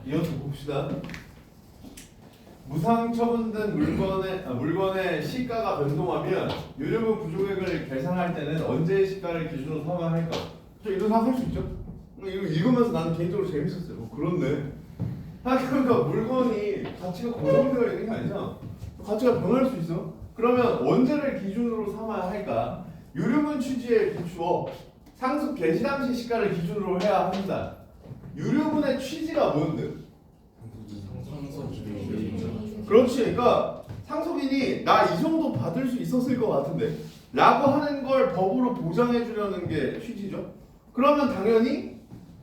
이것도 봅시다. 무상 처분된 물건의 시가가 변동하면 유류분 부족액을 계산할 때는 언제의 시가를 기준으로 삼아할까? 저 이런 생각 할 수 있죠? 이거 읽으면서 나는 개인적으로 재밌었어요. 그렇네. 그러니까 물건이 가치가 고정되어 있는 게 아니잖아. 가치가 변할 수 있어. 그러면 언제를 기준으로 삼아야 할까? 유류분 취지에 비추어 상속 개시 당시 시가를 기준으로 해야 한다. 유류분의 취지가 뭔데? 그렇지. 그러니까 상속인이 나 이 정도 받을 수 있었을 것 같은데 라고 하는 걸 법으로 보장해 주려는 게 취지죠. 그러면 당연히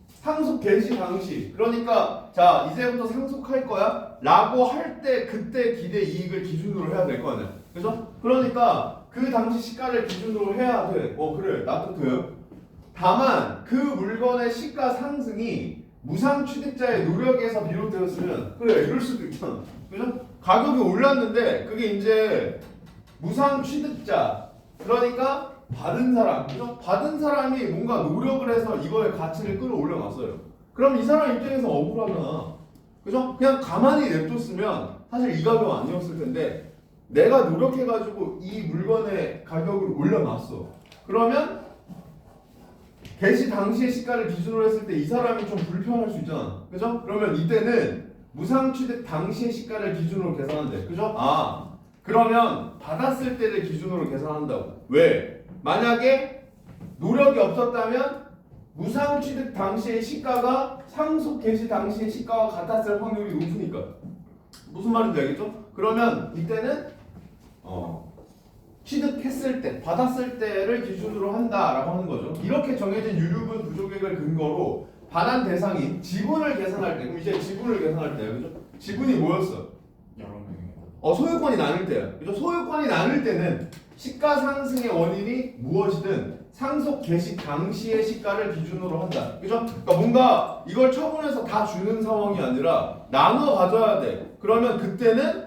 상속 개시 당시, 그러니까 자 이제부터 상속할 거야 라고 할 때 그때 기대 이익을 기준으로 해야 될 거 아니야. 그죠? 그러니까 그 당시 시가를 기준으로 해야 돼. 그래, 납득돼요. 다만 그 물건의 시가 상승이 무상 취득자의 노력에서 비롯되었으면 그래, 이럴 수도 있잖아. 그죠? 가격이 올랐는데 그게 이제 무상 취득자, 그러니까 받은 사람, 그죠? 받은 사람이 뭔가 노력을 해서 이거의 가치를 끌어올려 놨어요. 그럼 이 사람 입장에서 억울하잖아. 그죠? 그냥 가만히 냅뒀으면 사실 이 가격 아니었을 텐데 내가 노력해가지고 이 물건의 가격을 올려놨어. 그러면 개시 당시의 시가를 기준으로 했을 때 이 사람이 좀 불편할 수 있잖아. 그죠? 그러면 이때는 무상 취득 당시의 시가를 기준으로 계산한대. 그죠? 그러면 받았을 때를 기준으로 계산한다고. 왜? 만약에 노력이 없었다면 무상 취득 당시의 시가가 상속 개시 당시의 시가와 같았을 확률이 높으니까. 무슨 말인지 알겠죠? 그러면 이때는 취득했을 때, 받았을 때를 기준으로 한다라고 하는 거죠. 이렇게 정해진 유류분 부족액을 근거로 반환 대상인 지분을 계산할 때, 그럼 이제 지분을 계산할 때요, 그죠? 지분이 뭐였어? 여러 명이. 소유권이 나눌 때야, 그죠? 소유권이 나눌 때는 시가 상승의 원인이 무엇이든 상속 개시 당시의 시가를 기준으로 한다, 그죠? 그러니까 뭔가 이걸 처분해서 다 주는 상황이 아니라 나눠 가져야 돼. 그러면 그때는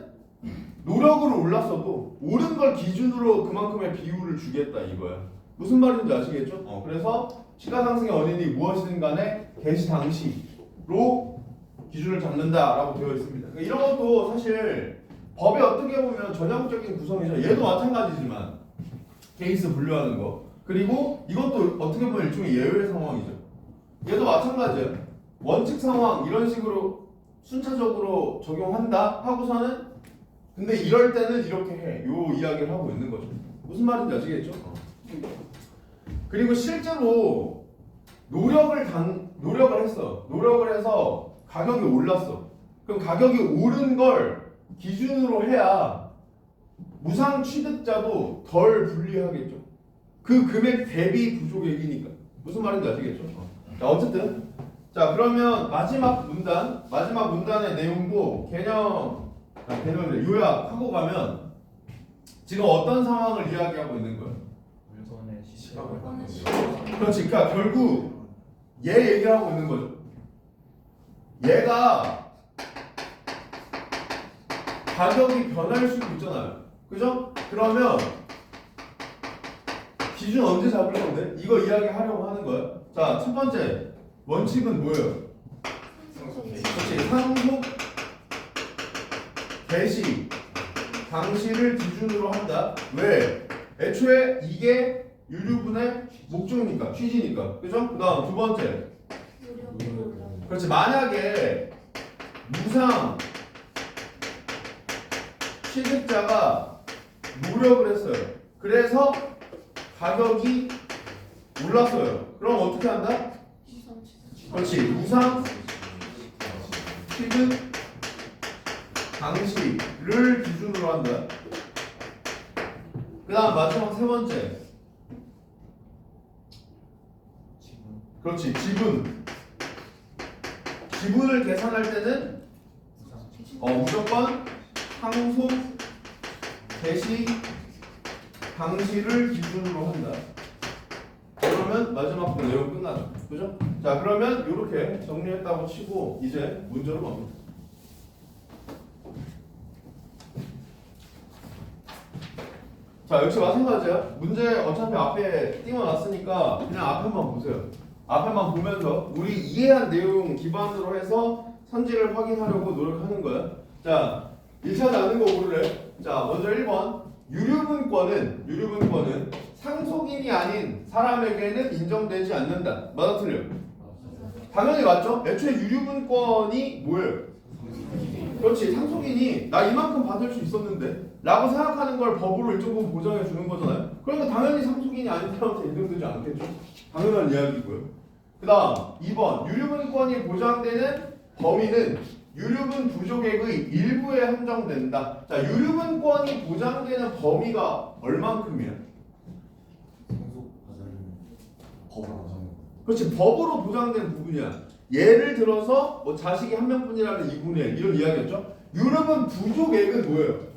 노력으로 올랐어도 오른 걸 기준으로 그만큼의 비율을 주겠다 이거야. 무슨 말인지 아시겠죠? 그래서 시가 상승의 원인이 무엇이든 간에 개시 당시로 기준을 잡는다라고 되어 있습니다. 그러니까 이런 것도 사실 법에 어떻게 보면 전형적인 구성이죠. 얘도 마찬가지지만 케이스 분류하는 거. 그리고 이것도 어떻게 보면 일종의 예외 상황이죠. 얘도 마찬가지예요. 원칙 상황 이런 식으로 순차적으로 적용한다 하고서는 근데 이럴 때는 이렇게 해. 요 이야기를 하고 있는 거죠. 무슨 말인지 아시겠죠? 그리고 실제로 노력을 했어. 노력을 해서 가격이 올랐어. 그럼 가격이 오른 걸 기준으로 해야 무상 취득자도 덜 불리하겠죠. 그 금액 대비 부족액이니까. 무슨 말인지 아시겠죠? 자, 어쨌든 자 그러면 마지막 문단의 내용도 개념을 요약하고 가면 지금 어떤 상황을 이야기하고 있는 거예요? 물건의 시가. 그렇지. 그러니까 결국 얘 얘기를 하고 있는 거죠. 얘가 가격이 변할 수도 있잖아요. 그죠? 그러면 기준 언제 잡을 건데? 이거 이야기하려고 하는 거야. 자, 첫 번째 원칙은 뭐예요? 그렇지. 상속 개시 당시를 기준으로 한다. 왜? 애초에 이게 유류분의 목적이니까, 취지니까. 그죠? 그 다음 두 번째. 그렇지. 만약에 무상 취득자가 노력을 했어요. 그래서 가격이 올랐어요. 그럼 어떻게 한다? 그렇지. 무상 취득 당시를 기준으로 한다. 그 다음 마지막 세 번째. 그렇지. 지분을 계산할 때는 무조건 상속 개시 당시를 기준으로 한다. 그러면 마지막 내용 끝나죠. 그죠? 자, 그러면 이렇게 정리했다고 치고 이제 문제로 갑니다. 자, 역시 마찬가지야. 문제 어차피 앞에 띄워놨으니까 그냥 앞에만 보세요. 앞에만 보면서 우리 이해한 내용 기반으로 해서 선지를 확인하려고 노력하는 거야. 자, 1차지 않는 거 고르래. 자, 먼저 1번. 유류분권은 상속인이 아닌 사람에게는 인정되지 않는다. 맞아 틀려? 당연히 맞죠? 애초에 유류분권이 뭐예요? 그렇지. 상속인이 나 이만큼 받을 수 있었는데 라고 생각하는 걸 법으로 일정 부분 보장해 주는 거잖아요. 그러니까 당연히 상속인이 아닌 사람한테 인정되지 않겠죠. 당연한 이야기고요. 그 다음 2번. 유류분권이 보장되는 범위는 유류분 부족액의 일부에 한정된다. 자, 유류분권이 보장되는 범위가 얼만큼이야? 그렇지. 법으로 보장된 부분이야. 예를 들어서 뭐 자식이 한 명뿐이라면 2분의 1 이런 이야기였죠. 유류분 부족액은 뭐예요?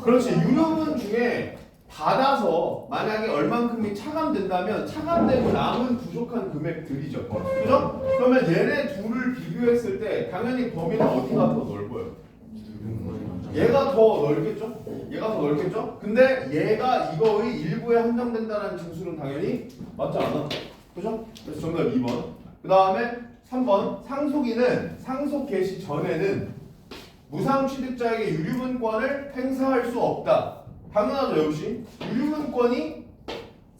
그렇지. 유류분 중에 받아서 만약에 얼만큼이 차감된다면 차감되고 남은 부족한 금액들이죠. 그죠? 그러면 얘네 둘을 비교했을 때 당연히 범위는 어디가 더 넓어요? 얘가 더 넓겠죠? 얘가 더 넓겠죠? 근데 얘가 이거의 일부에 한정된다는 진술은 당연히 맞지 않아. 그죠? 그래서 정답 2번. 그 다음에 3번. 상속인은 상속 개시 전에는 무상 취득자에게 유류분권을 행사할 수 없다. 당연하죠. 역시 유류분권이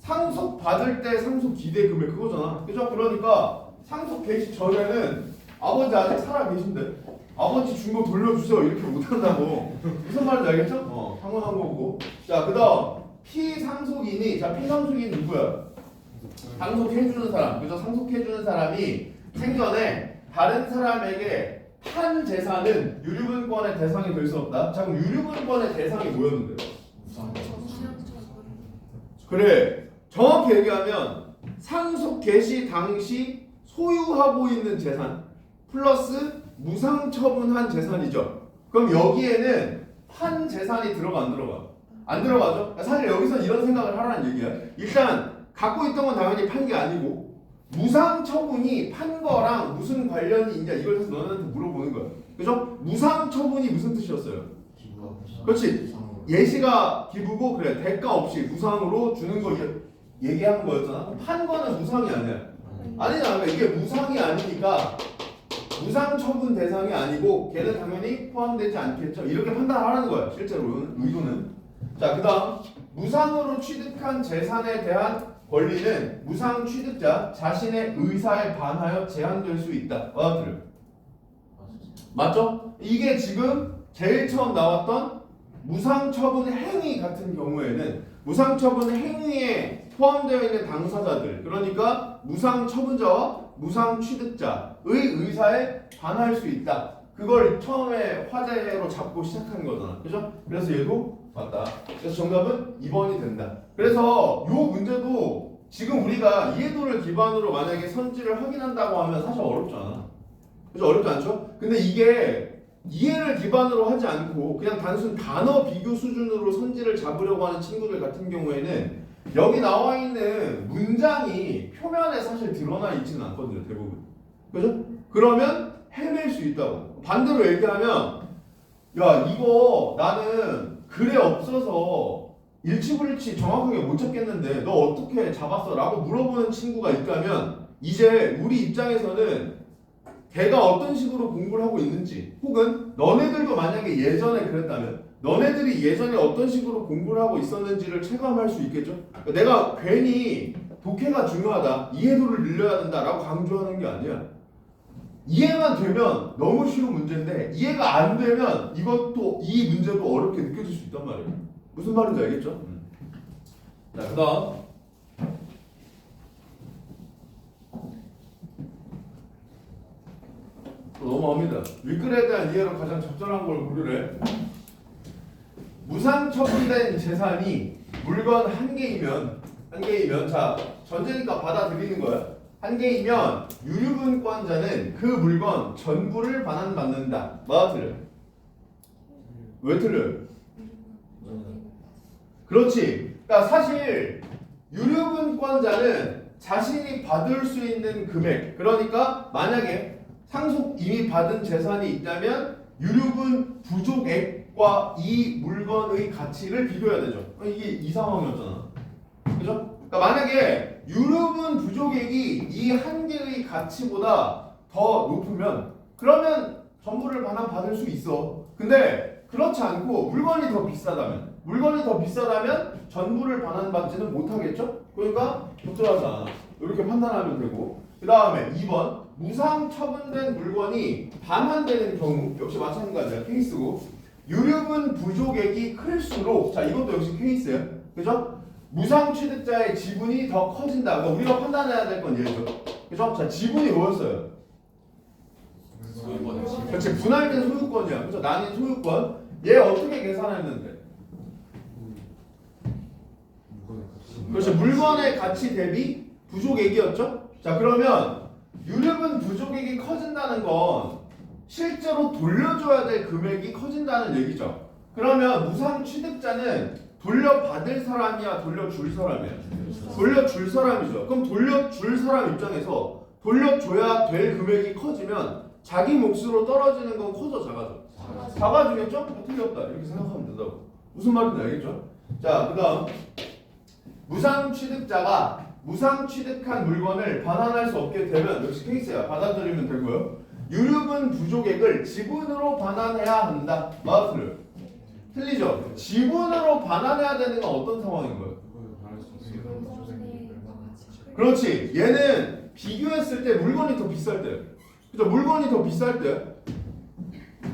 상속 받을 때 상속 기대 금액 그거잖아. 그죠? 그러니까 상속 개시 전에는 아버지 아직 살아 계신데 아버지 준 거 돌려주세요 이렇게 못한다고. 무슨 말인지 알겠죠? 당연한 거고. 자, 그 다음 피상속인이, 자 피상속인 누구야? 상속해주는 사람. 그죠? 상속해주는 사람이 생전에 다른 사람에게 판 재산은 유류분권의 대상이 될 수 없다. 자, 그럼 유류분권의 대상이 뭐였는데요? 그래, 정확히 얘기하면 상속 개시 당시 소유하고 있는 재산 플러스 무상 처분한 재산이죠. 그럼 여기에는 판 재산이 들어가 안 들어가? 안 들어가죠. 사실 여기서 이런 생각을 하라는 얘기야. 일단 갖고 있던 건 당연히 판 게 아니고 무상 처분이 판 거랑 무슨 관련이 있냐 이걸 해서 너네한테 물어보는 거야. 그죠? 무상 처분이 무슨 뜻이었어요? 그렇지. 예시가 기부고 그래 대가 없이 무상으로 주는 거 얘기하는 거였잖아. 판 거는 무상이 아니야. 아니잖아. 그러니까 이게 무상이 아니니까 무상 처분 대상이 아니고 걔는 당연히 포함되지 않겠죠. 이렇게 판단하라는 거야. 실제로는 의도는. 자, 그다음 무상으로 취득한 재산에 대한 권리는 무상 취득자 자신의 의사에 반하여 제한될 수 있다. 맞아요? 맞죠? 이게 지금 제일 처음 나왔던 무상처분 행위 같은 경우에는 무상처분 행위에 포함되어 있는 당사자들, 그러니까 무상처분자와 무상취득자의 의사에 반할 수 있다. 그걸 처음에 화제로 잡고 시작한 거잖아. 그죠? 그래서 얘도 맞다. 그래서 정답은 2번이 된다. 그래서 이 문제도 지금 우리가 이해도를 기반으로 만약에 선지를 확인한다고 하면 사실 어렵잖아. 그죠? 어렵지 않죠? 근데 이게 이해를 기반으로 하지 않고 그냥 단순 단어 비교 수준으로 선지를 잡으려고 하는 친구들 같은 경우에는 여기 나와 있는 문장이 표면에 사실 드러나 있지는 않거든요. 대부분. 그죠? 그러면 헤맬 수 있다고. 반대로 얘기하면 야 이거 나는 글에 없어서 일치불일치 정확하게 못 잡겠는데 너 어떻게 잡았어? 라고 물어보는 친구가 있다면 이제 우리 입장에서는 걔가 어떤 식으로 공부를 하고 있는지 혹은 너네들도 만약에 예전에 그랬다면 너네들이 예전에 어떤 식으로 공부를 하고 있었는지를 체감할 수 있겠죠? 그러니까 내가 괜히 독해가 중요하다, 이해도를 늘려야 된다라고 강조하는 게 아니야. 이해만 되면 너무 쉬운 문제인데 이해가 안 되면 이것도 이 문제도 어렵게 느껴질 수 있단 말이에요. 무슨 말인지 알겠죠? 자, 그다음 넘어갑니다. 윗글에 대한 이해로 가장 적절한 걸 고르래. 무상 처분된 재산이 물건 한 개이면 자 전제니까 받아들이는 거야. 한 개이면 유류분권자는 그 물건 전부를 반환받는다. 맞아 틀려? 왜 틀려요? 그렇지. 그러니까 사실 유류분권자는 자신이 받을 수 있는 금액, 그러니까 만약에 상속 이미 받은 재산이 있다면 유류분 부족액과 이 물건의 가치를 비교해야 되죠. 이게 이 상황이었잖아. 그죠? 그러니까 만약에 유류분 부족액이 이 한 개의 가치보다 더 높으면 그러면 전부를 반환받을 수 있어. 근데 그렇지 않고 물건이 더 비싸다면 전부를 반환받지는 못하겠죠? 그러니까 적절하지 않아. 이렇게 판단하면 되고. 그 다음에 2번 무상 처분된 물건이 반환되는 경우 역시 마찬가지야. 케이스고 유류분 부족액이 클수록 자 이것도 역시 케이스야. 그죠? 무상 취득자의 지분이 더 커진다. 그러니까 우리가 판단해야 될 건 얘죠. 그죠? 자 지분이 뭐였어요? 그렇지 분할된 소유권이야. 그죠? 나뉜 소유권. 얘 어떻게 계산했는데? 그렇지 물건의 가치 대비 부족액이었죠? 자 그러면 유류분 부족액이 커진다는 건 실제로 돌려줘야 될 금액이 커진다는 얘기죠. 그러면 무상 취득자는 돌려받을 사람이야 돌려줄 사람이야? 돌려줄 사람이죠. 그럼 돌려줄 사람 입장에서 돌려줘야 될 금액이 커지면 자기 몫으로 떨어지는 건 커져 작아져? 작아지겠죠? 틀렸다 이렇게 생각하면 된다고. 무슨 말인지 알겠죠? 자 그 다음 무상 취득자가 무상 취득한 물건을 반환할 수 없게 되면 역시 케이스야. 받아들이면 되고요. 유류분 부족액을 지분으로 반환해야 한다. 맞아요? 틀리죠? 지분으로 반환해야 되는 건 어떤 상황인 거예요? 그렇지. 얘는 비교했을 때 물건이 더 비쌀 때. 그죠? 물건이 더 비쌀 때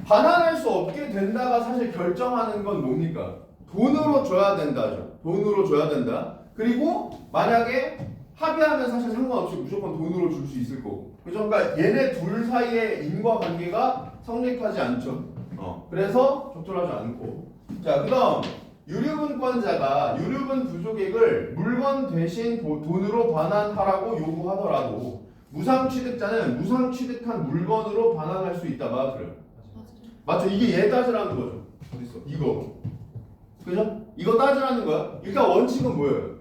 반환할 수 없게 된다가 사실 결정하는 건 뭡니까? 돈으로 줘야 된다죠. 돈으로 줘야 된다. 그리고 만약에 합의하면 사실 상관없이 무조건 돈으로 줄 수 있을 거고. 그죠? 그러니까 얘네 둘 사이의 인과관계가 성립하지 않죠. 그래서 적절하지 않고. 자, 그다음 유류분권자가 유류분 부족액을 물건 대신 돈으로 반환하라고 요구하더라도 무상 취득자는 무상 취득한 물건으로 반환할 수 있다. 맞아요? 맞죠? 이게 얘 따지라는 거죠. 어디 있어? 이거. 그죠? 이거 따지라는 거야. 일단 원칙은 뭐예요?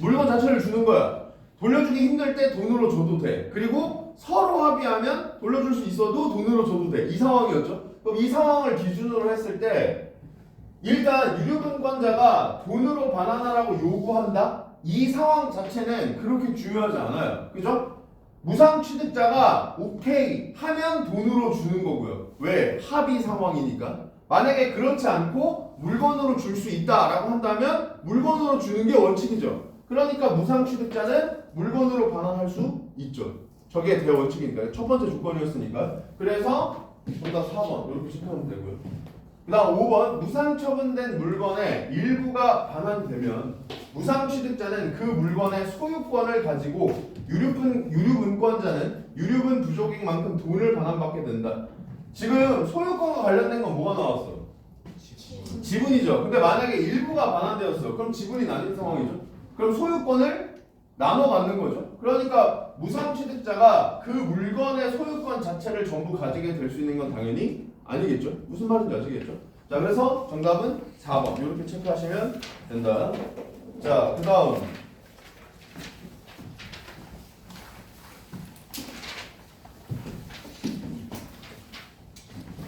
물건 자체를 주는 거야. 돌려주기 힘들 때 돈으로 줘도 돼. 그리고 서로 합의하면 돌려줄 수 있어도 돈으로 줘도 돼. 이 상황이었죠. 그럼 이 상황을 기준으로 했을 때 일단 유류분권자가 돈으로 반환하라고 요구한다? 이 상황 자체는 그렇게 중요하지 않아요. 그죠? 무상 취득자가 오케이 하면 돈으로 주는 거고요. 왜? 합의 상황이니까. 만약에 그렇지 않고 물건으로 줄 수 있다라고 한다면 물건으로 주는 게 원칙이죠. 그러니까 무상 취득자는 물건으로 반환할 수 있죠. 저게 대원칙이니까 첫 번째 조건이었으니까. 그래서 정답 4번 이렇게 체크하면 되고요. 그 다음 5번 무상 처분된 물건의 일부가 반환되면 무상 취득자는 그 물건의 소유권을 가지고 유류분권자는 유류분 부족액만큼 돈을 반환받게 된다. 지금 소유권과 관련된 건 뭐가 나왔어? 지분이죠. 근데 만약에 일부가 반환되었어. 그럼 지분이 나뉜 상황이죠. 그럼 소유권을 나눠 갖는 거죠. 그러니까 무상 취득자가 그 물건의 소유권 자체를 전부 가지게 될 수 있는 건 당연히 아니겠죠. 무슨 말인지 아시겠죠? 자, 그래서 정답은 4번 이렇게 체크하시면 된다. 자, 그 다음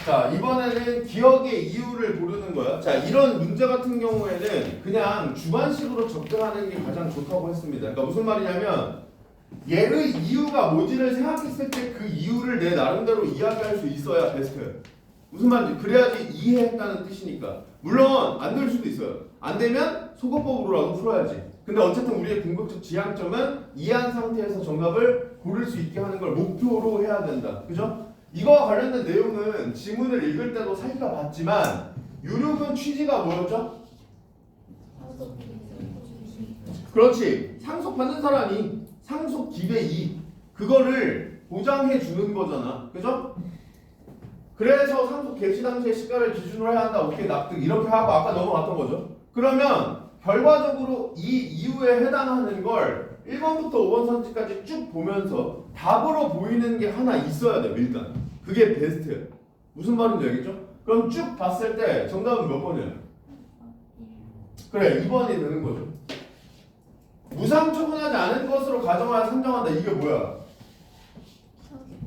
자, 이번에는 기억의 이유를 고르는 거야. 자, 이런 문제 같은 경우에는 그냥 주관식으로 접근하는 게 가장 좋다고 했습니다. 그러니까 무슨 말이냐면 얘의 이유가 뭔지를 생각했을 때 그 이유를 내 나름대로 이야기할 수 있어야 베스트예요. 무슨 말인지 그래야지 이해했다는 뜻이니까. 물론 안 될 수도 있어요. 안 되면 소거법으로라도 풀어야지. 근데 어쨌든 우리의 궁극적 지향점은 이해한 상태에서 정답을 고를 수 있게 하는 걸 목표로 해야 된다. 그죠? 이거와 관련된 내용은 지문을 읽을 때도 살펴봤지만 유류분 취지가 뭐였죠? 그렇지. 상속받는 사람이 상속 기대 이익 그거를 보장해 주는 거잖아. 그죠? 그래서 상속 개시 당시의 시가를 기준으로 해야 한다. 오케이 납득 이렇게 하고 아까 넘어갔던 거죠. 그러면 결과적으로 이 이유에 해당하는 걸 1번부터 5번 선지까지 쭉 보면서 답으로 보이는 게 하나 있어야 돼요. 일단 그게 베스트예요. 무슨 말인지 알겠죠? 그럼 쭉 봤을 때 정답은 몇 번이에요? 그래 2번이 되는 거죠. 무상 처분하지 않은 것으로 가정하여 산정한다. 이게 뭐야?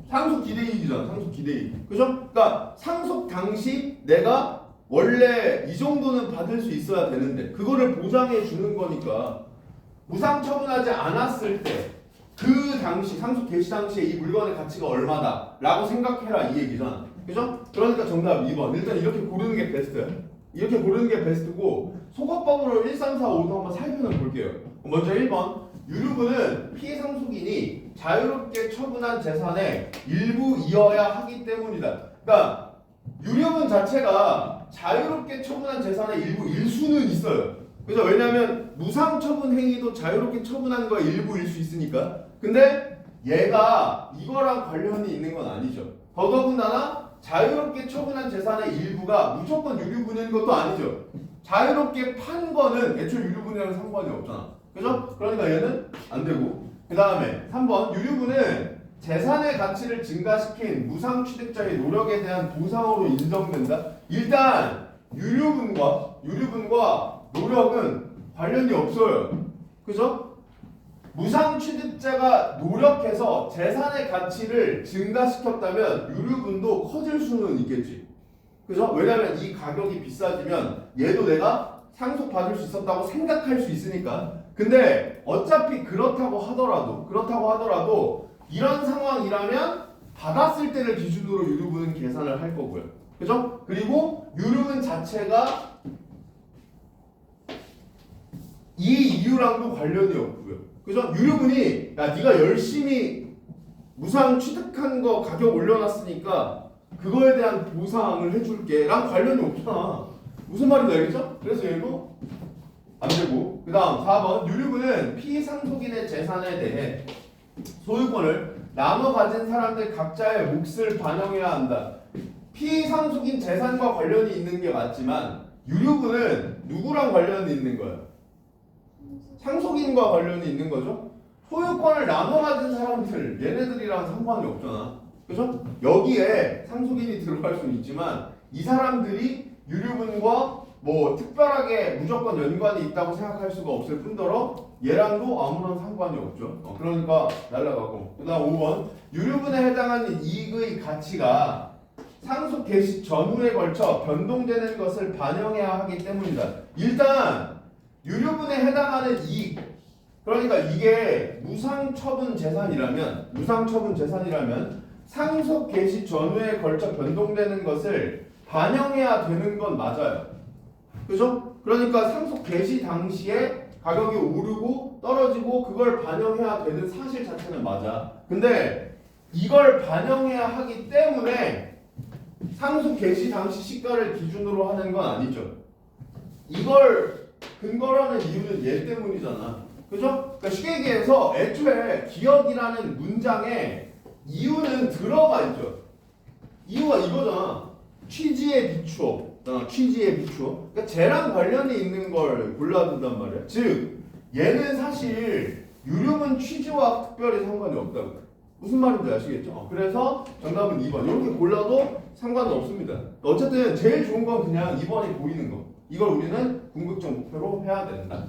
상속 기대이익이잖아. 상속 기대이익. 그죠? 그러니까 상속 당시 내가 원래 이 정도는 받을 수 있어야 되는데 그거를 보장해 주는 거니까 무상 처분하지 않았을 때 그 당시 상속 개시 당시에 이 물건의 가치가 얼마다라고 생각해라 이 얘기잖아. 그죠? 그러니까 정답 2번. 일단 이렇게 고르는 게 베스트야. 이렇게 고르는 게 베스트고 소거법으로 1, 3, 4, 5도 한번 살펴는 볼게요. 먼저 1번. 유류분은 피상속인이 자유롭게 처분한 재산의 일부이어야 하기 때문이다. 그러니까 유류분 자체가 자유롭게 처분한 재산의 일부일 수는 있어요. 그죠? 왜냐하면 무상처분 행위도 자유롭게 처분한 거의 일부일 수 있으니까. 근데 얘가 이거랑 관련이 있는 건 아니죠. 더더군다나 자유롭게 처분한 재산의 일부가 무조건 유류분인 것도 아니죠. 자유롭게 판 거는 애초에 유류분이랑 상관이 없잖아. 그죠? 그러니까 얘는 안 되고. 그 다음에 3번. 유류분은 재산의 가치를 증가시킨 무상취득자의 노력에 대한 보상으로 인정된다. 일단 유류분과 노력은 관련이 없어요. 그죠? 무상취득자가 노력해서 재산의 가치를 증가시켰다면 유류분도 커질 수는 있겠지. 그죠? 왜냐면 이 가격이 비싸지면 얘도 내가 상속받을 수 있었다고 생각할 수 있으니까. 근데 어차피 그렇다고 하더라도 이런 상황이라면 받았을 때를 기준으로 유류분은 계산을 할 거고요. 그죠? 그리고 유류분 자체가 이 이유랑도 관련이 없고요. 그죠? 유류분이 야 네가 열심히 무상 취득한 거 가격 올려놨으니까 그거에 대한 보상을 해줄게 랑 관련이 없잖아. 무슨 말인지 알겠죠? 그래서 얘도 안 되고. 그 다음 4번. 유류분은 피상속인의 재산에 대해 소유권을 나눠 가진 사람들 각자의 몫을 반영해야 한다. 피상속인 재산과 관련이 있는 게 맞지만 유류분은 누구랑 관련이 있는 거예요? 상속인과 관련이 있는 거죠. 소유권을 나눠 가진 사람들 얘네들이랑 상관이 없잖아. 그죠? 여기에 상속인이 들어갈 수는 있지만 이 사람들이 유류분과 뭐 특별하게 무조건 연관이 있다고 생각할 수가 없을 뿐더러 얘랑도 아무런 상관이 없죠. 그러니까 날라가고. 그 다음 5번. 유류분에 해당하는 이익의 가치가 상속 개시 전후에 걸쳐 변동되는 것을 반영해야 하기 때문이다. 일단 유류분에 해당하는 이익, 그러니까 이게 무상처분 재산이라면 상속 개시 전후에 걸쳐 변동되는 것을 반영해야 되는 건 맞아요. 그죠? 그러니까 상속 개시 당시에 가격이 오르고 떨어지고 그걸 반영해야 되는 사실 자체는 맞아. 근데 이걸 반영해야 하기 때문에 상속 개시 당시 시가를 기준으로 하는 건 아니죠. 이걸 근거로 하는 이유는 얘 때문이잖아. 그죠? 그러니까 쉽게 얘기해서 애초에 기억이라는 문장에 이유는 들어가 있죠. 이유가 이거잖아. 취지에 비추어. 그러니까 쟤랑 관련이 있는 걸 골라둔단 말이야. 즉 얘는 사실 유류분 취지와 특별히 상관이 없다고. 무슨 말인지 아시겠죠? 그래서 정답은 2번. 이렇게 골라도 상관은 없습니다. 어쨌든 제일 좋은 건 그냥 2번이 보이는 거. 이걸 우리는 궁극적 목표로 해야 된다.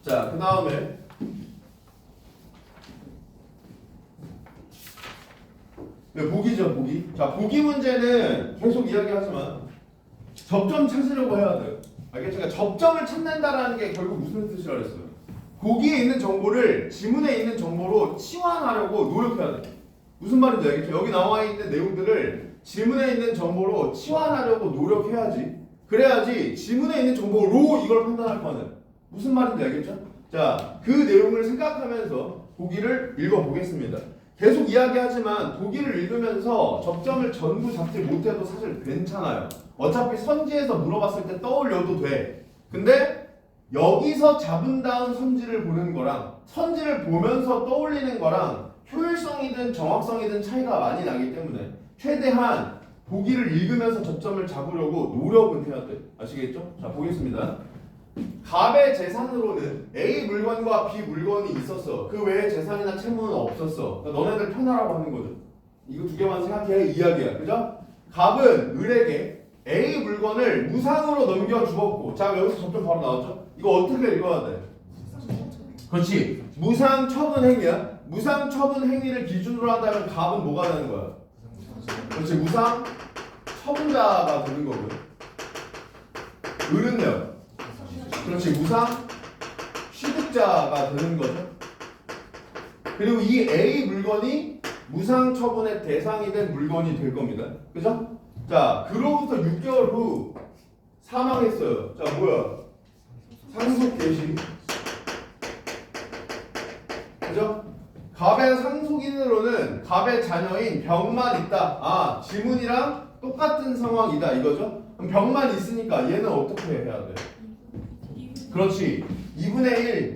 자, 그 다음에 보기죠, 보기. 자, 보기 문제는 계속 이야기하지만 접점 찾으려고 해야 돼요. 알겠죠? 그러니까 접점을 찾는다라는 게 결국 무슨 뜻이라 그랬어요? 보기에 있는 정보를 지문에 있는 정보로 치환하려고 노력해야 돼. 무슨 말인지 알겠죠? 여기 나와 있는 내용들을 지문에 있는 정보로 치환하려고 노력해야지. 그래야지 지문에 있는 정보로 이걸 판단할 거 아니에요. 무슨 말인지 알겠죠? 자, 그 내용을 생각하면서 보기를 읽어보겠습니다. 계속 이야기하지만 보기를 읽으면서 접점을 전부 잡지 못해도 사실 괜찮아요. 어차피 선지에서 물어봤을 때 떠올려도 돼. 근데 여기서 잡은 다음 선지를 보는 거랑 선지를 보면서 떠올리는 거랑 효율성이든 정확성이든 차이가 많이 나기 때문에 최대한 보기를 읽으면서 접점을 잡으려고 노력은 해야 돼. 아시겠죠? 자, 보겠습니다. 갑의 재산으로는 A 물건과 B 물건이 있었어. 그 외에 재산이나 채무는 없었어. 그러니까 너네들 편하라고 하는 거죠. 이거 두 개만 생각해 이야기야. 그죠? 갑은 을에게 A 물건을 무상으로 넘겨주었고, 자 여기서 접점 바로 나왔죠? 이거 어떻게 읽어야 돼? 그렇지. 무상 처분 행위야. 무상 처분 행위를 기준으로 한다면 갑은 뭐가 되는 거야? 그렇지. 무상 처분자가 되는 거고요. 을은요? 그렇지. 무상 취득자가 되는 거죠. 그리고 이 A 물건이 무상 처분의 대상이 된 물건이 될 겁니다. 그죠? 자, 그로부터 6개월 후 사망했어요. 자, 뭐야? 상속 개시. 그죠? 갑의 상속인으로는 갑의 자녀인 병만 있다. 아, 지문이랑 똑같은 상황이다 이거죠? 그럼 병만 있으니까 얘는 어떻게 해야 돼? 그렇지. 2분의 1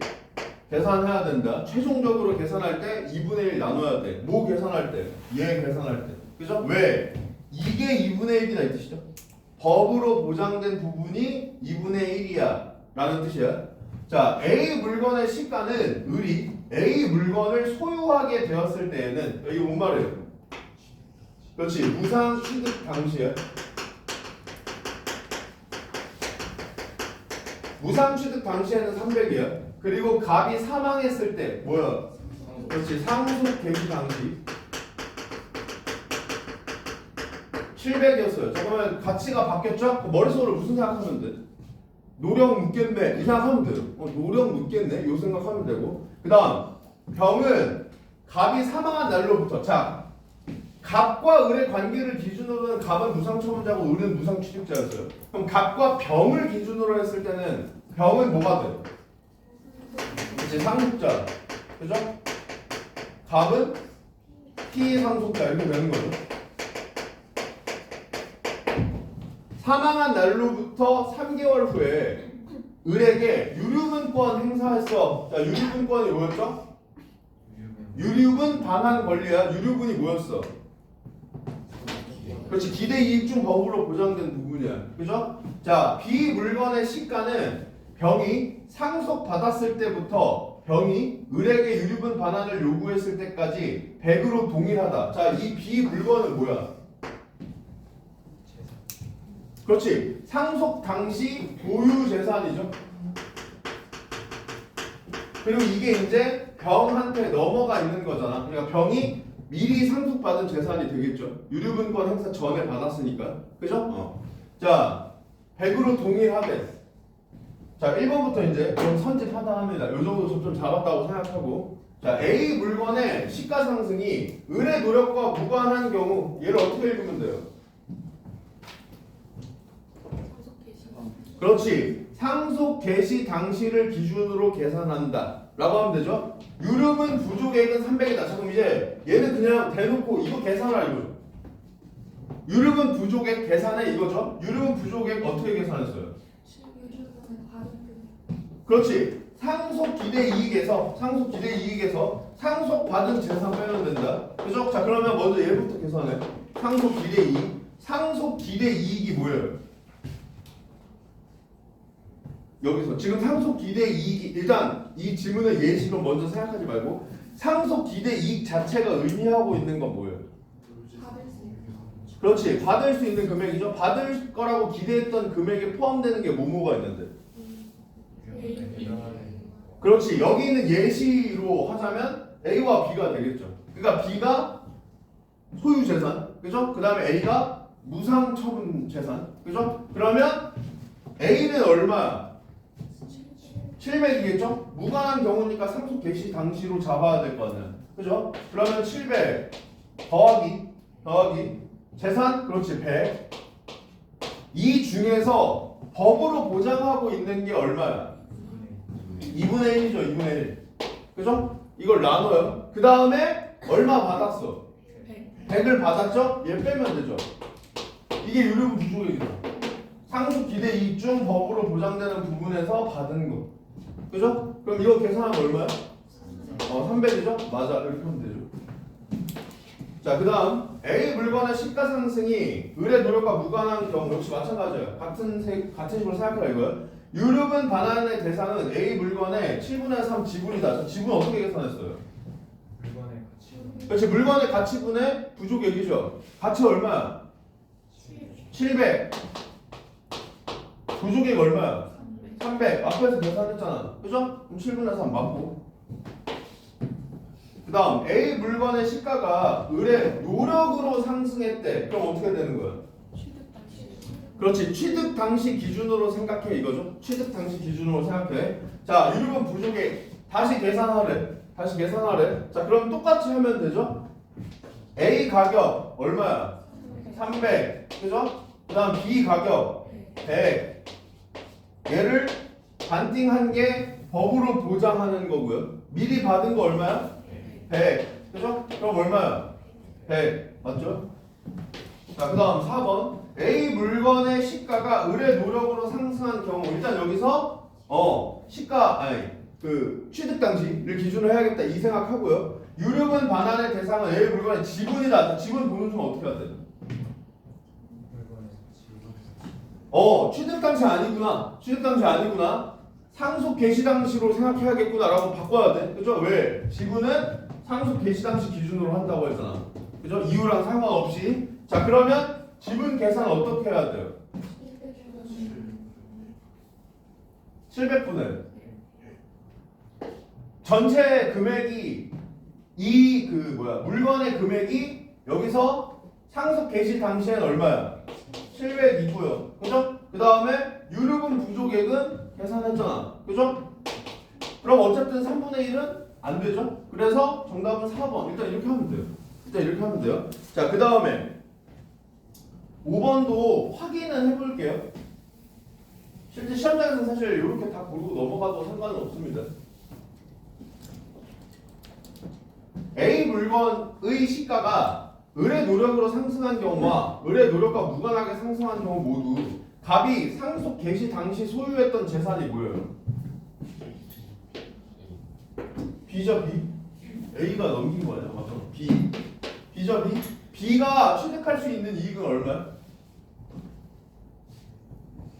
계산해야 된다. 최종적으로 계산할 때 2분의 1 나눠야 돼. 뭐 계산할 때? 얘 계산할 때. 그죠? 왜? 이게 2분의 1이다 이 뜻이죠. 법으로 보장된 부분이 2분의 1이야 라는 뜻이야. 자, A 물건의 시가는 을이 A 물건을 소유하게 되었을 때에는 이게 뭔 말이에요? 그렇지. 무상 취득 당시에 무상 취득 당시에는 300이야. 그리고 갑이 사망했을 때 뭐야? 그렇지. 상속 개시 당시 700이었어요. 잠깐만 가치가 바뀌었죠? 머릿속으로 무슨 생각하면 돼? 노령 묻겠네 이 생각하면 돼요. 노령 묻겠네 요 생각하면 되고, 그 다음 병은 갑이 사망한 날로부터, 자 갑과 을의 관계를 기준으로는 갑은 무상처분자고 을은 무상취득자였어요. 그럼 갑과 병을 기준으로 했을 때는 병은 뭐가 돼? 이제 상속자, 그죠? 갑은 피상속자 이렇게 되는 거죠. 사망한 날로부터 3개월 후에 을에게 유류분권 행사했어. 자, 유류분권이 뭐였죠? 유류분 반환 권리야. 유류분이 뭐였어? 그렇지. 기대이익 중 법으로 보장된 부분이야. 그죠? 자, B 물건의 시가는 병이 상속받았을 때부터 병이 을에게 유류분 반환을 요구했을 때까지 100으로 동일하다. 자, 이 B 물건은 뭐야? 그렇지. 상속 당시 보유 재산이죠. 그리고 이게 이제 병한테 넘어가 있는 거잖아. 그러니까 병이 미리 상속받은 재산이 되겠죠. 유류분권 행사 전에 받았으니까. 그죠? 자, 100으로 동일하대. 자, 1번부터 이제 좀 선집하다 요 정도 좀 잡았다고 생각하고. 자, A 물건의 시가 상승이 을의 노력과 무관한 경우 얘를 어떻게 읽으면 돼요? 그렇지. 상속 개시 당시를 기준으로 계산한다 라고 하면 되죠. 유류분 부족액은 300이다. 자, 그럼 이제 얘는 그냥 대놓고 이거 계산하라 이거죠. 유류분 부족액 계산해 이거죠. 유류분 부족액 어떻게 계산했어요? 그렇지. 상속 기대 이익에서 상속 받은 재산 빼면 된다. 그죠? 자, 그러면 먼저 얘부터 계산해. 상속 기대 이익. 상속 기대 이익이 뭐예요? 여기서 지금 상속 기대 이익이, 일단 이 지문의 예시로 먼저 생각하지 말고 상속 기대 이익 자체가 의미하고 있는 건 뭐예요? 그렇지. 받을 수 있는 금액이죠. 받을 거라고 기대했던 금액에 포함되는 게 뭐뭐가 있는데. 그렇지. 여기 있는 예시로 하자면 A와 B가 되겠죠. 그러니까 B가 소유 재산, 그죠? 그 다음에 A가 무상 처분 재산, 그죠? 그러면 A는 얼마야? 700이겠죠? 무관한 경우니까 상속 개시 당시로 잡아야 될 거 아니야. 그죠? 그러면 700 더하기 재산, 그렇지, 100. 이 중에서 법으로 보장하고 있는 게 얼마야? 2분의 1이죠. 2분의 1. 그죠? 이걸 나눠요. 그 다음에 얼마 받았어? 100을 받았죠? 얘 빼면 되죠. 이게 유류분 부족액이죠. 상속 기대 이익 중 법으로 보장되는 부분에서 받은 거. 그죠? 그럼 이거 계산하면 얼마야? 300이죠? 맞아. 이렇게 하면 되죠. 자, 그 다음 A 물건의 시가 상승이 을의 노력과 무관한 경우 역시 마찬가지예요. 같은 식으로 생각해라 이거예요. 유류분 반환의 대상은 A 물건의 7분의 3 지분이다. 자, 지분 어떻게 계산했어요? 물건의 가치. 그렇지. 물건의 가치분의 부족액이죠. 가치 얼마야? 700. 부족액 얼마야? 300. 앞에서 계산했잖아. 그죠? 그럼 7분의 3 맞고. 그 다음 A 물건의 시가가 을의 노력으로 상승했대. 그럼 어떻게 되는 거야? 그렇지. 취득 당시 기준으로 생각해 이거죠. 취득 당시 기준으로 생각해. 자, 유류분 부족액 다시 계산하래. 다시 계산하래. 자, 그럼 똑같이 하면 되죠? A 가격 얼마야? 300. 그죠? 그 다음 B 가격 100. 얘를 반띵한 게 법으로 보장하는 거고요. 미리 받은 거 얼마야? 100. 그죠? 그럼 얼마야? 100. 맞죠? 자, 그 다음 4번. A 물건의 시가가 을의 노력으로 상승한 경우, 일단 여기서 시가 아니 그 취득 당시를 기준으로 해야겠다 이 생각하고요. 유류분 반환의 대상은 A 물건의 지분이다. 지분 보는 중 어떻게 해야 돼? 물건의 가치. 취득 당시 아니구나. 취득 당시 아니구나. 상속 개시 당시로 생각해야겠구나라고 바꿔야 돼. 그죠? 왜? 지분은 상속 개시 당시 기준으로 한다고 했잖아. 그죠? 이유랑 상관없이. 자, 그러면 지분 계산 어떻게 해야 돼요? 700분의 전체 금액이 물건의 금액이 여기서 상속 개시 당시엔 얼마야? 702고요. 그죠? 그 다음에 유류분 부족액은 계산했잖아. 그죠? 그럼 어쨌든 3분의 1은 안 되죠? 그래서 정답은 4번. 일단 이렇게 하면 돼요. 자, 그 다음에 5번도 확인은 해볼게요. 실제 시험장에서 사실 이렇게 다 고르고 넘어가도 상관은 없습니다. A 물건의 시가가 을의 노력으로 상승한 경우와 을의 노력과 무관하게 상승한 경우 모두 갑이 상속 개시 당시 소유했던 재산이 뭐예요? B죠, B? A가 넘긴 거 아니야? 맞죠? B. B죠, B? B가 취득할 수 있는 이익은 얼마야?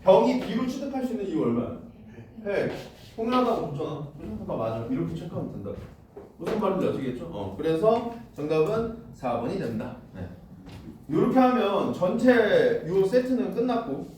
병이 B로 취득할 수 있는 이익 얼마야? 100. 통일하다고 줬잖아. 그러니까 맞아. 이렇게 체크하면 된다. 무슨 말인지 아시겠죠? 그래서 정답은 4번이 된다. 네. 이렇게 하면 전체 요 세트는 끝났고,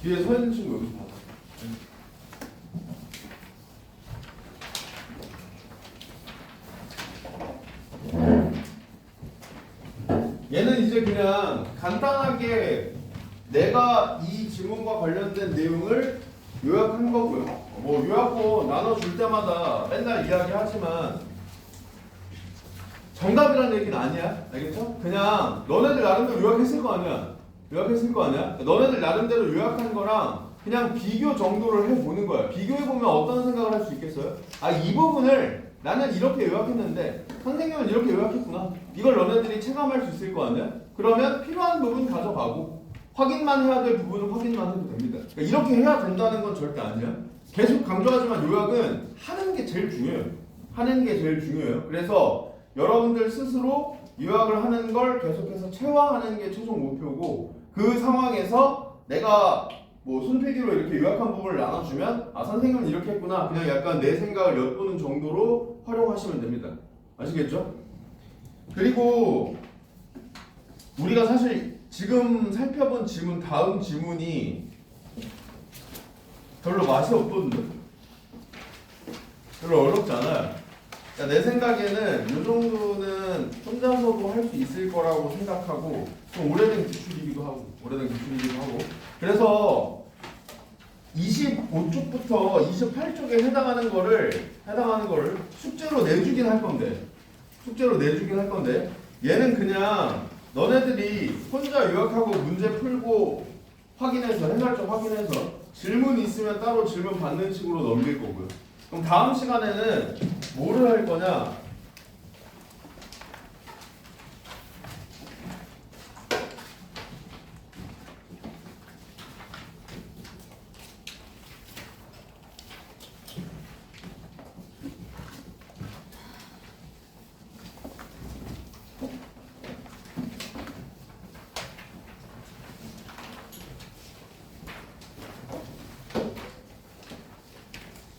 뒤에 서 있는 친구 여기서 봐봐. 얘는 이제 그냥 간단하게 내가 이 질문과 관련된 내용을 요약한 거고요. 뭐 요약본 나눠줄 때마다 맨날 이야기하지만 정답이라는 얘기는 아니야. 알겠죠? 그냥 너네들 나름대로 요약했을 거 아니야. 너네들 나름대로 요약한 거랑 그냥 비교 정도를 해보는 거야. 비교해보면 어떤 생각을 할 수 있겠어요? 아, 이 부분을 나는 이렇게 요약했는데 선생님은 이렇게 요약했구나. 이걸 너네들이 체감할 수 있을 거 아니야? 그러면 필요한 부분 가져가고 확인만 해야 될 부분은 확인만 해도 됩니다. 그러니까 이렇게 해야 된다는 건 절대 아니야. 계속 강조하지만 요약은 하는 게 제일 중요해요. 그래서 여러분들 스스로 요약을 하는 걸 계속해서 체화하는 게 최종 목표고, 그 상황에서 내가 뭐 손필기로 이렇게 요약한 부분을 나눠주면 아, 선생님은 이렇게 했구나, 그냥 약간 내 생각을 엿보는 정도로 활용하시면 됩니다. 아시겠죠? 그리고 우리가 사실 지금 살펴본 지문, 다음 지문이 별로 맛이 없거든요. 별로 어렵지 않아요. 그러니까 내 생각에는 이 정도는 혼자서도 할 수 있을 거라고 생각하고, 좀 오래된 기출이기도 하고 그래서 25쪽부터 28쪽에 해당하는 거를 숙제로 내주긴 할 건데 얘는 그냥 너네들이 혼자 요약하고 문제 풀고 확인해서 해설적 확인해서 질문 있으면 따로 질문 받는 식으로 넘길 거고요. 그럼 다음 시간에는 뭐를 할 거냐?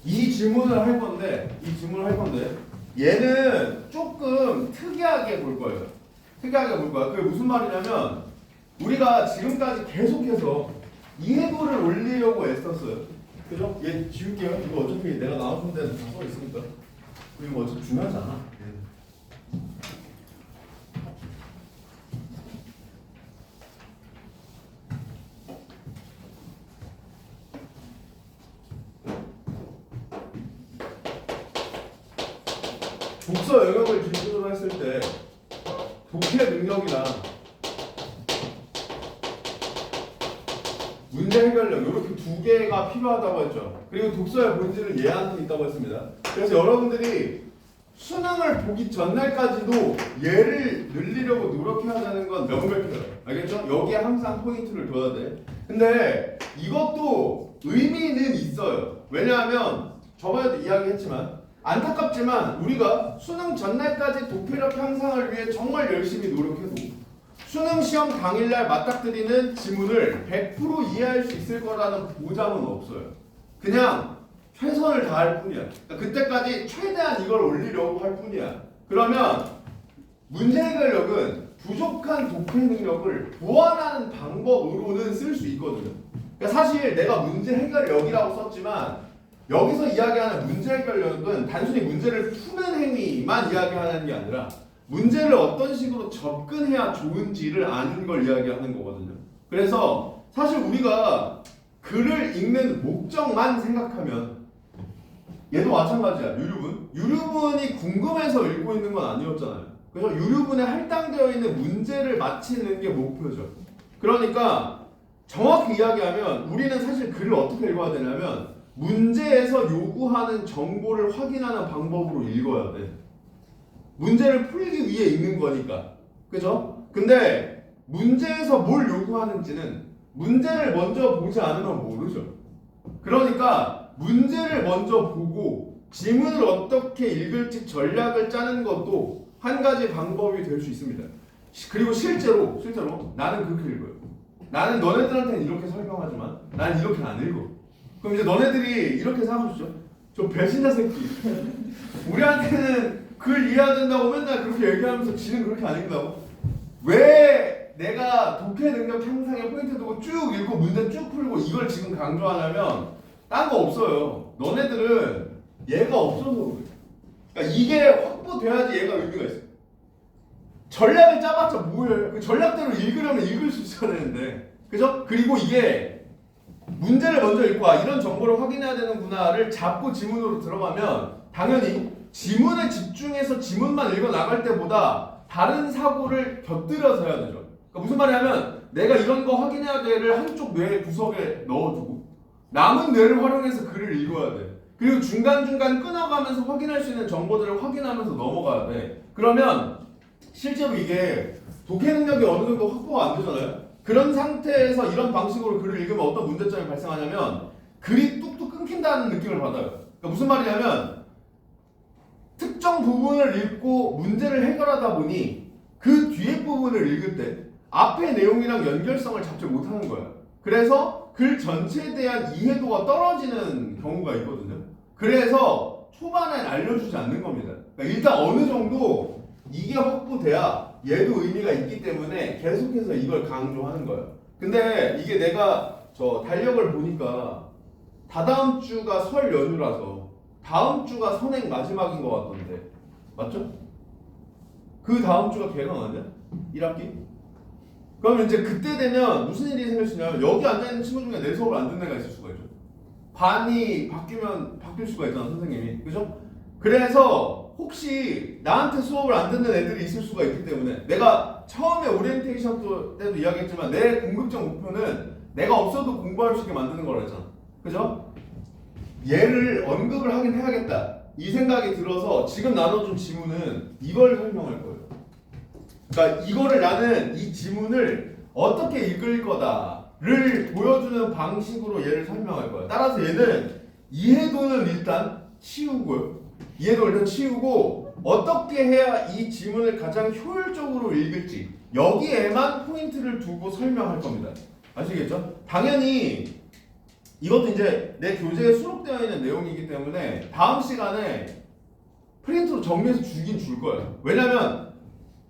이 질문을 할 건데 얘는 조금 특이하게 볼 거예요. 그게 무슨 말이냐면 우리가 지금까지 계속해서 이해도를 올리려고 애썼어요. 그죠? 얘 지울게요. 이거 어차피 내가 나눠준 데는 다 써 있으니까. 그리고 어차피 중요하지 않아. 독서 영역을 기준으로 했을 때 독해 능력이나 문제 해결력 이렇게 두 개가 필요하다고 했죠. 그리고 독서의 본질은 얘한테 있다고 했습니다. 그래서 여러분들이 수능을 보기 전날까지도 얘를 늘리려고 노력해야 되는 건 명백해요. 알겠죠? 여기에 항상 포인트를 둬야 돼. 근데 이것도 의미는 있어요. 왜냐하면 저번에도 이야기했지만 안타깝지만 우리가 수능 전날까지 독해력 향상을 위해 정말 열심히 노력해도 수능 시험 당일날 맞닥뜨리는 지문을 100% 이해할 수 있을 거라는 보장은 없어요. 그냥 최선을 다할 뿐이야. 그러니까 그때까지 최대한 이걸 올리려고 할 뿐이야. 그러면 문제 해결력은 부족한 독해 능력을 보완하는 방법으로는 쓸 수 있거든요. 그러니까 사실 내가 문제 해결력이라고 썼지만 여기서 이야기하는 문제 해결력은 단순히 문제를 푸는 행위만 이야기하는 게 아니라 문제를 어떤 식으로 접근해야 좋은지를 아는 걸 이야기하는 거거든요. 그래서 사실 우리가 글을 읽는 목적만 생각하면 얘도 마찬가지야. 유류분. 유류분이 궁금해서 읽고 있는 건 아니었잖아요. 그래서 유류분에 할당되어 있는 문제를 맞히는 게 목표죠. 그러니까 정확히 이야기하면 우리는 사실 글을 어떻게 읽어야 되냐면 문제에서 요구하는 정보를 확인하는 방법으로 읽어야 돼. 문제를 풀기 위해 읽는 거니까. 그죠? 근데 문제에서 뭘 요구하는지는 문제를 먼저 보지 않으면 모르죠. 그러니까 문제를 먼저 보고 지문을 어떻게 읽을지 전략을 짜는 것도 한 가지 방법이 될 수 있습니다. 그리고 실제로 나는 그렇게 읽어요. 나는 너네들한테는 이렇게 설명하지만 나는 이렇게 안 읽어. 그럼 이제 너네들이 이렇게 생각하시죠? 저 배신자 새끼. 우리한테는 글 이해해야 된다고 맨날 그렇게 얘기하면서 지는 그렇게 안 읽는다고? 왜 내가 독해 능력 향상에 포인트 두고 쭉 읽고 문제 쭉 풀고 이걸 지금 강조하냐면 딴 거 없어요. 너네들은 얘가 없어서 그래. 그러니까 이게 확보돼야지 얘가 의미가 있어. 전략을 짜봤자 뭐예요? 그 전략대로 읽으려면 읽을 수 있어야 되는데, 그죠? 그리고 이게 문제를 먼저 읽고 이런 정보를 확인해야 되는구나를 잡고 지문으로 들어가면 당연히 지문에 집중해서 지문만 읽어 나갈 때보다 다른 사고를 곁들여서 해야 되죠. 그러니까 무슨 말이냐면 내가 이런 거 확인해야 돼를 한쪽 뇌 구석에 넣어두고 남은 뇌를 활용해서 글을 읽어야 돼. 그리고 중간중간 끊어가면서 확인할 수 있는 정보들을 확인하면서 넘어가야 돼. 그러면 실제로 이게 독해 능력이 어느 정도 확보가 안 되잖아요. 그런 상태에서 이런 방식으로 글을 읽으면 어떤 문제점이 발생하냐면 글이 뚝뚝 끊긴다는 느낌을 받아요. 그러니까 무슨 말이냐면 특정 부분을 읽고 문제를 해결하다 보니 그 뒤에 부분을 읽을 때 앞의 내용이랑 연결성을 잡지 못하는 거예요. 그래서 글 전체에 대한 이해도가 떨어지는 경우가 있거든요. 그래서 초반엔 알려주지 않는 겁니다. 그러니까 일단 어느 정도 이게 확보돼야 얘도 의미가 있기 때문에 계속해서 이걸 강조하는 거예요. 근데 이게 내가 저 달력을 보니까 다다음 주가 설 연휴라서 다음 주가 선행 마지막인 것 같던데 맞죠? 그 다음 주가 개강 아니야? 1학기? 그러면 이제 그때 되면 무슨 일이 생길 수 있냐면 여기 앉아있는 친구 중에 내 수업을 안 듣는 애가 있을 수가 있죠. 반이 바뀌면 바뀔 수가 있잖아 선생님이. 그죠? 그래서 혹시 나한테 수업을 안 듣는 애들이 있을 수가 있기 때문에 내가 처음에 오리엔테이션 때도 이야기했지만 내 궁극적 목표는 내가 없어도 공부할 수 있게 만드는 거라 했잖아. 그죠? 얘를 언급을 하긴 해야겠다 이 생각이 들어서 지금 나눠준 지문은 이걸 설명할 거예요. 그러니까 이거를 나는 이 지문을 어떻게 읽을 거다를 보여주는 방식으로 얘를 설명할 거예요. 따라서 얘는 이해도는 일단 치우고요. 이해도를 일단 치우고 어떻게 해야 이 지문을 가장 효율적으로 읽을지 여기에만 포인트를 두고 설명할 겁니다. 아시겠죠? 당연히 이것도 이제 내 교재에 수록되어 있는 내용이기 때문에 다음 시간에 프린트로 정리해서 주긴 줄 거예요. 왜냐면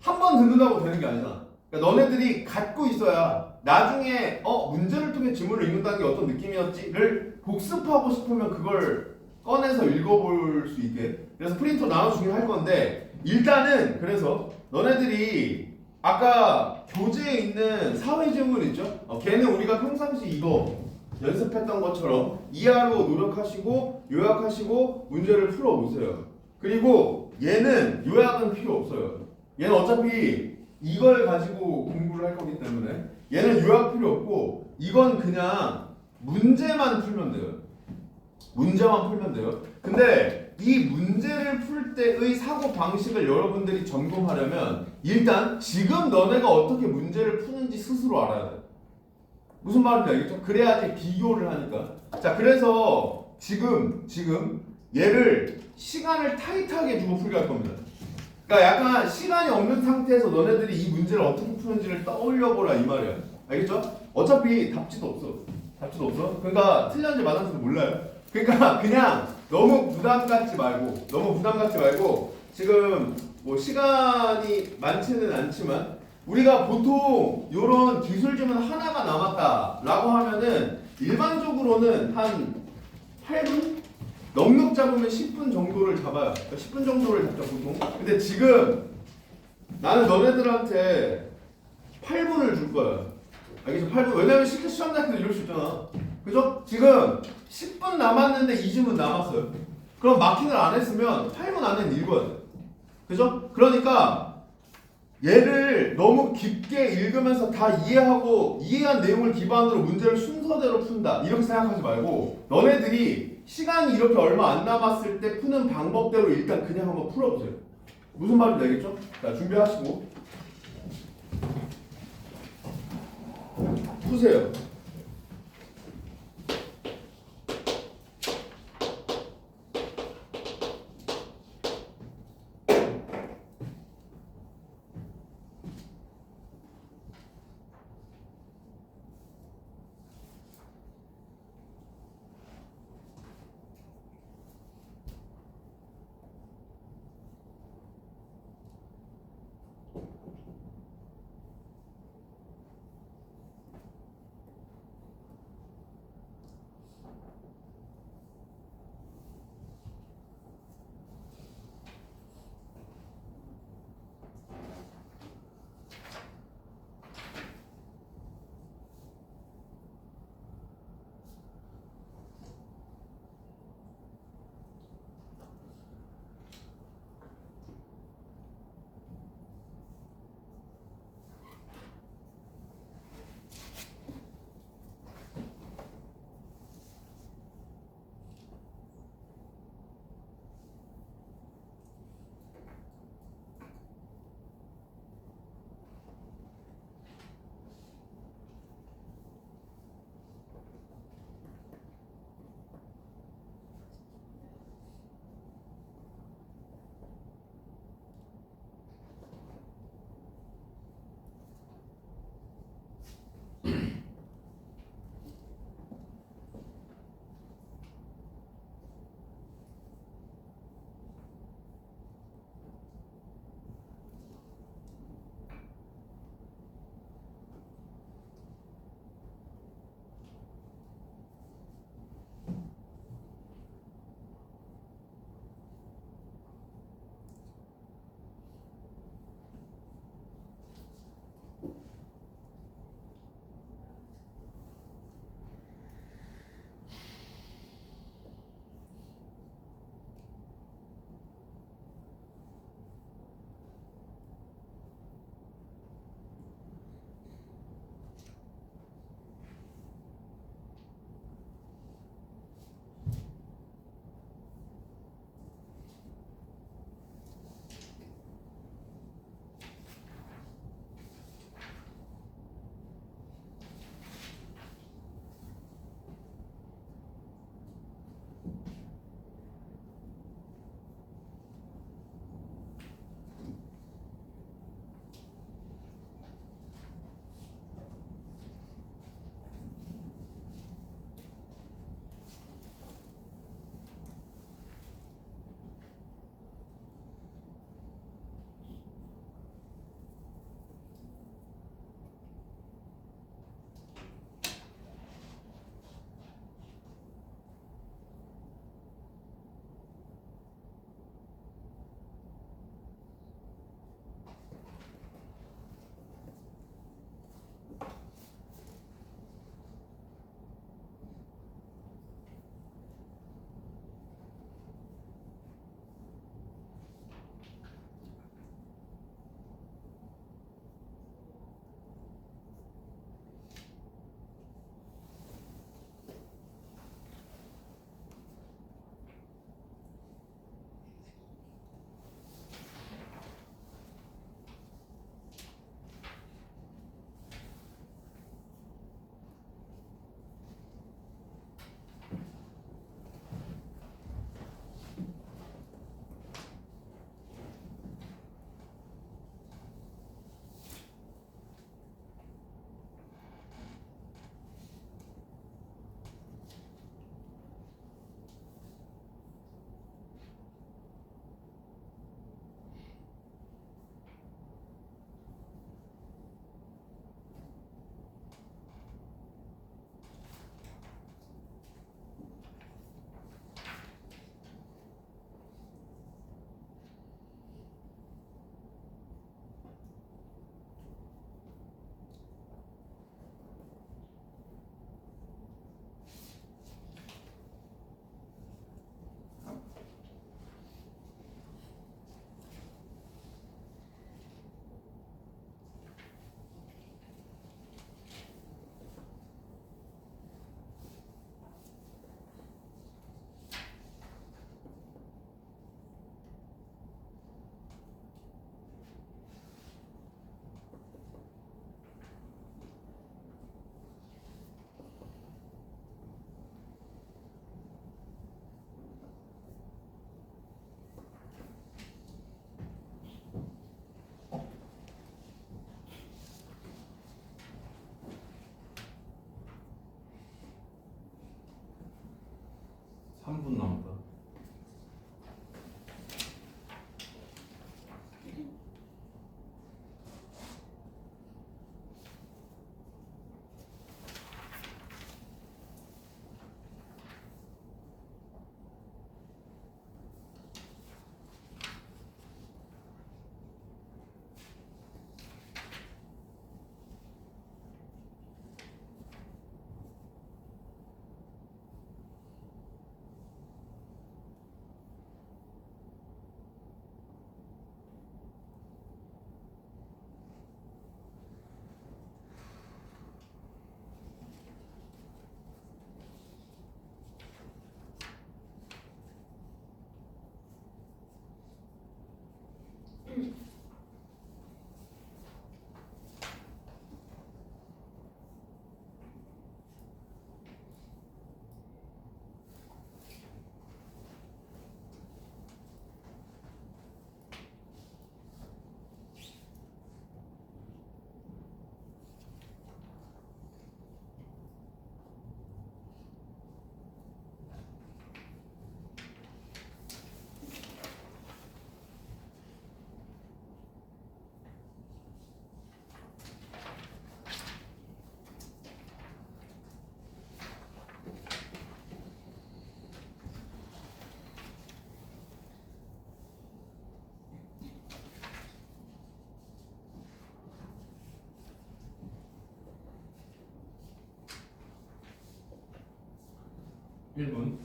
한 번 듣는다고 되는 게 아니잖아. 그러니까 그러니까 너네들이 갖고 있어야 나중에 문제를 통해 지문을 읽는다는 게 어떤 느낌이었지를 복습하고 싶으면 그걸 꺼내서 읽어볼 수 있게. 그래서 프린터 나눠주긴 할 건데 일단은 그래서 너네들이 아까 교재에 있는 사회지문 있죠? 걔는 우리가 평상시 이거 연습했던 것처럼 이하로 노력하시고 요약하시고 문제를 풀어보세요. 그리고 얘는 요약은 필요 없어요. 얘는 어차피 이걸 가지고 공부를 할 거기 때문에 얘는 요약 필요 없고 이건 그냥 문제만 풀면 돼요. 문제만 풀면 돼요. 근데 이 문제를 풀 때의 사고 방식을 여러분들이 점검하려면 일단 지금 너네가 어떻게 문제를 푸는지 스스로 알아야 돼. 무슨 말인지 알겠죠? 그래야지 비교를 하니까. 자, 그래서 지금 얘를 시간을 타이트하게 주고 풀게 할 겁니다. 그러니까 약간 시간이 없는 상태에서 너네들이 이 문제를 어떻게 푸는지를 떠올려 보라 이 말이야. 알겠죠? 어차피 답지도 없어. 답지도 없어. 그러니까 틀렸는지 맞았는지 몰라요. 그러니까 그냥 너무 부담 갖지 말고 지금 뭐 시간이 많지는 않지만 우리가 보통 이런 기술지문 하나가 남았다라고 하면은 일반적으로는 한 8분? 넉넉 잡으면 10분 정도를 잡아요. 그러니까 10분 정도를 잡죠 보통. 근데 지금 나는 너네들한테 8분을 줄 거야. 알겠죠? 8분. 왜냐면 실제 시험 날 때도 이럴 수 있잖아. 그죠? 지금 10분 남았는데 이 질문 남았어요. 그럼 마킹을 안 했으면 8분 안에 읽어야 돼. 그죠? 그러니까 얘를 너무 깊게 읽으면서 다 이해하고 이해한 내용을 기반으로 문제를 순서대로 푼다 이렇게 생각하지 말고 너네들이 시간이 이렇게 얼마 안 남았을 때 푸는 방법대로 일단 그냥 한번 풀어보세요. 무슨 말인지 알겠죠? 자, 준비하시고 푸세요. 3분 남았다. 일 분.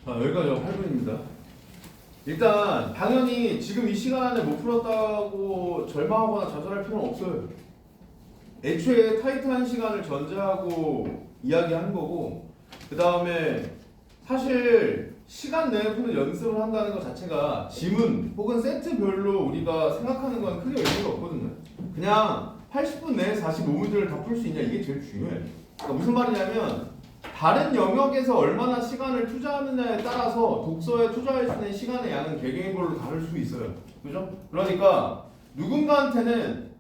자, 여기까지가 8분입니다. 일단 당연히 지금 이 시간 안에 못 풀었다고 절망하거나 좌절할 필요는 없어요. 애초에 타이트한 시간을 전제하고 이야기한 거고, 그 다음에 사실 시간 내에 푸는 연습을 한다는 것 자체가 지문 혹은 세트별로 우리가 생각하는 건 크게 의미가 없거든요. 그냥 80분 내에 45문제를 다 풀 수 있냐, 이게 제일 중요해요. 그러니까 무슨 말이냐면 다른 영역에서 얼마나 시간을 투자하느냐에 따라서 독서에 투자할 수 있는 시간의 양은 개개인별로 다를 수 있어요. 그죠? 그러니까 누군가한테는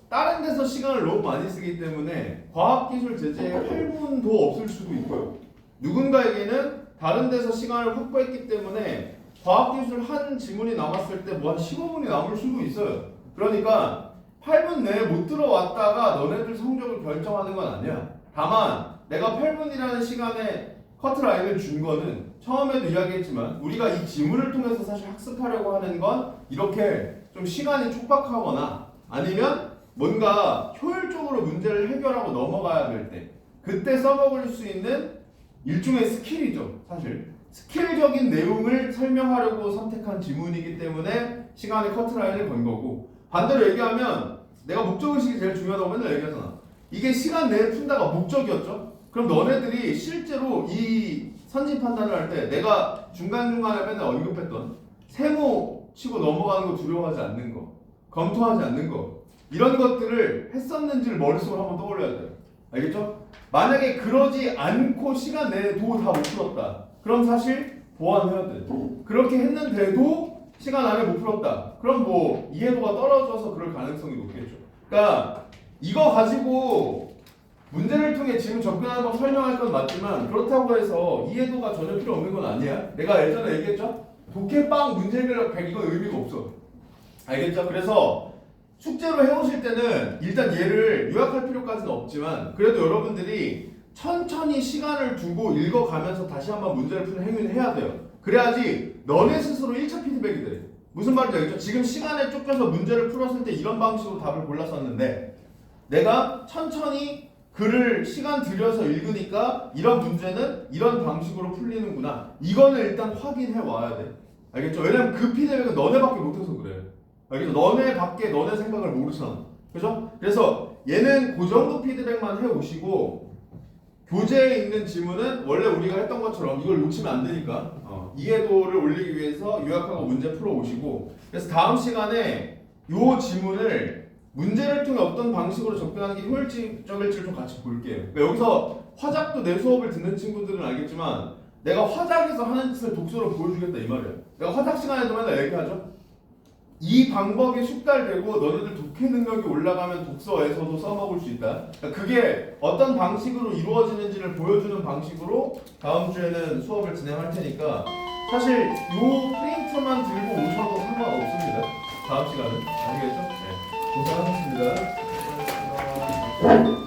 다른 데서 시간을 너무 많이 쓰기 때문에 과학기술 제재에 8분도 없을 수도 있고요. 누군가에게는 다른 데서 시간을 확보했기 때문에 과학기술 한 지문이 남았을 때 뭐 한 15분이 남을 수도 있어요. 그러니까 8분 내에 못 들어왔다가 너네들 성적을 결정하는 건 아니야. 다만 내가 8분이라는 시간에 커트라인을 준 거는 처음에도 이야기했지만 우리가 이 지문을 통해서 사실 학습하려고 하는 건 이렇게 좀 시간이 촉박하거나 아니면 뭔가 효율적으로 문제를 해결하고 넘어가야 될 때 그때 써먹을 수 있는 일종의 스킬이죠. 사실 스킬적인 내용을 설명하려고 선택한 지문이기 때문에 시간의 커트라인을 건 거고, 반대로 얘기하면 내가 목적의식이 제일 중요하다고 맨날 얘기하잖아. 이게 시간 내에 푼다가 목적이었죠. 그럼 너네들이 실제로 이 선지 판단을 할 때 내가 중간중간에 맨날 언급했던 세모 치고 넘어가는 거 두려워하지 않는 거, 검토하지 않는 거, 이런 것들을 했었는지를 머릿속으로 한번 떠올려야 돼요. 알겠죠? 만약에 그러지 않고 시간 내에 도 다 못 풀었다. 그럼 사실 보완해야 돼. 그렇게 했는데도 시간 안에 못 풀었다. 그럼 뭐 이해도가 떨어져서 그럴 가능성이 높겠죠. 그러니까 이거 가지고 문제를 통해 지금 접근하는 법 설명할 건 맞지만 그렇다고 해서 이해도가 전혀 필요 없는 건 아니야. 내가 예전에 얘기했죠? 독해빵 문제 해결 100 이건 의미가 없어. 알겠죠? 그래서 숙제로 해오실 때는 일단 얘를 요약할 필요까지는 없지만 그래도 여러분들이 천천히 시간을 두고 읽어가면서 다시 한번 문제를 푸는 행위는 해야 돼요. 그래야지 너네 스스로 1차 피드백이 돼. 무슨 말인지 알겠죠? 지금 시간에 쫓겨서 문제를 풀었을 때 이런 방식으로 답을 골랐었는데 내가 천천히 글을 시간 들여서 읽으니까 이런 문제는 이런 방식으로 풀리는구나. 이거는 일단 확인해 와야 돼. 알겠죠? 왜냐면 그 피드백은 너네밖에 못해서 그래. 알겠죠? 너네밖에 너네 생각을 모르잖아. 그죠? 그래서 얘는 그 정도 피드백만 해 오시고 교재에 있는 지문은 원래 우리가 했던 것처럼 이걸 놓치면 안 되니까 이해도를 올리기 위해서 요약하고 문제 풀어 오시고 그래서 다음 시간에 요 지문을 문제를 통해 어떤 방식으로 접근하는 게 효율적일지를 좀 같이 볼게요. 그러니까 여기서 화작도 내 수업을 듣는 친구들은 알겠지만 내가 화작에서 하는 짓을 독서로 보여주겠다 이 말이야. 내가 화작 시간에도 맨날 얘기하죠. 이 방법이 숙달되고 너네들 독해 능력이 올라가면 독서에서도 써먹을 수 있다. 그러니까 그게 어떤 방식으로 이루어지는지를 보여주는 방식으로 다음 주에는 수업을 진행할 테니까 사실 요 프린트만 들고 오셔도 상관없습니다. 다음 시간은 아시겠죠? 네. 고생하셨습니다.